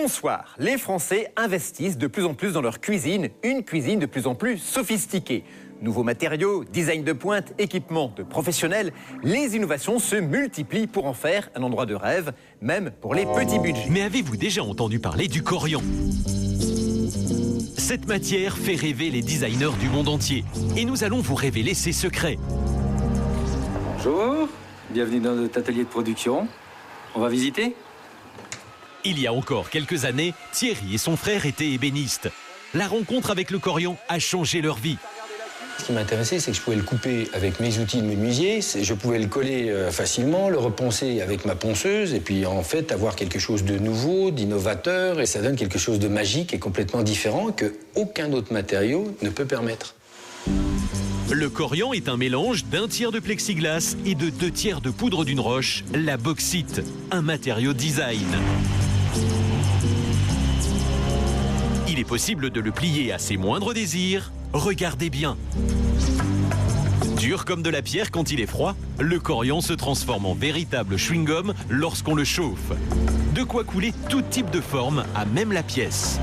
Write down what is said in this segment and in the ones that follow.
Bonsoir. Les Français investissent de plus en plus dans leur cuisine, une cuisine de plus en plus sophistiquée. Nouveaux matériaux, design de pointe, équipements de professionnels, les innovations se multiplient pour en faire un endroit de rêve, même pour les petits budgets. Mais avez-vous déjà entendu parler du corian ? Cette matière fait rêver les designers du monde entier. Et nous allons vous révéler ses secrets. Bonjour, bienvenue dans notre atelier de production. On va visiter ? Il y a encore quelques années, Thierry et son frère étaient ébénistes. La rencontre avec le corian a changé leur vie. Ce qui m'intéressait, c'est que je pouvais le couper avec mes outils de menuisier, je pouvais le coller facilement, le reponcer avec ma ponceuse, et puis en fait avoir quelque chose de nouveau, d'innovateur, et ça donne quelque chose de magique et complètement différent que aucun autre matériau ne peut permettre. Le corian est un mélange d'1 tiers de plexiglas et de 2 tiers de poudre d'une roche, la bauxite, un matériau design. Il est possible de le plier à ses moindres désirs. Regardez bien. Dur comme de la pierre quand il est froid, le corian se transforme en véritable chewing-gum lorsqu'on le chauffe. De quoi couler tout type de forme à même la pièce.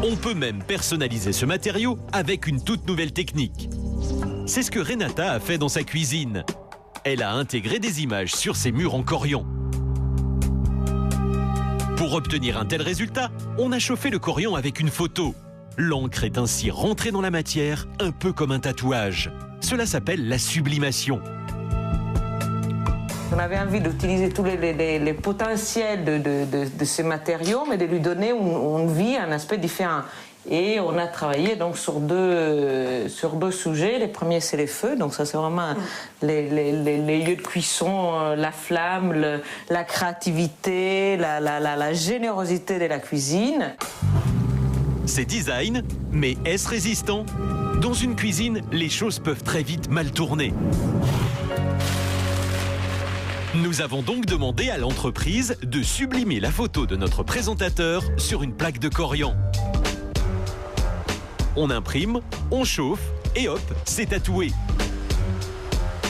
On peut même personnaliser ce matériau avec une toute nouvelle technique. C'est ce que Renata a fait dans sa cuisine. Elle a intégré des images sur ses murs en corian. Pour obtenir un tel résultat, on a chauffé le corian avec une photo. L'encre est ainsi rentrée dans la matière, un peu comme un tatouage. Cela s'appelle la sublimation. On avait envie d'utiliser tous les potentiels de ces matériaux, mais de lui donner une vie, un aspect différent. Et on a travaillé donc sur deux sujets. Le premier, c'est les feux. Donc ça, c'est vraiment les lieux de cuisson, la flamme, la créativité, la générosité de la cuisine. C'est design, mais est-ce résistant ? Dans une cuisine, les choses peuvent très vite mal tourner. Nous avons donc demandé à l'entreprise de sublimer la photo de notre présentateur sur une plaque de corian. On imprime, on chauffe et hop, c'est tatoué.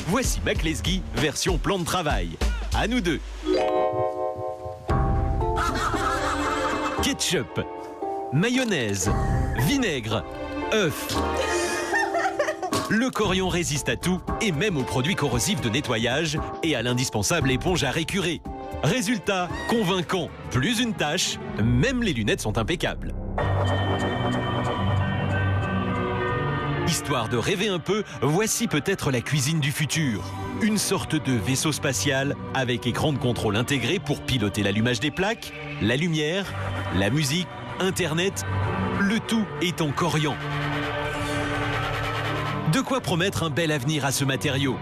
Voici McLesguy version plan de travail. À nous deux. Ketchup, mayonnaise, vinaigre, œuf. Le corian résiste à tout et même aux produits corrosifs de nettoyage et à l'indispensable éponge à récurer. Résultat convaincant. Plus une tâche, même les lunettes sont impeccables. Histoire de rêver un peu, voici peut-être la cuisine du futur. Une sorte de vaisseau spatial avec écran de contrôle intégré pour piloter l'allumage des plaques, la lumière, la musique, Internet, le tout est en corian. De quoi promettre un bel avenir à ce matériau.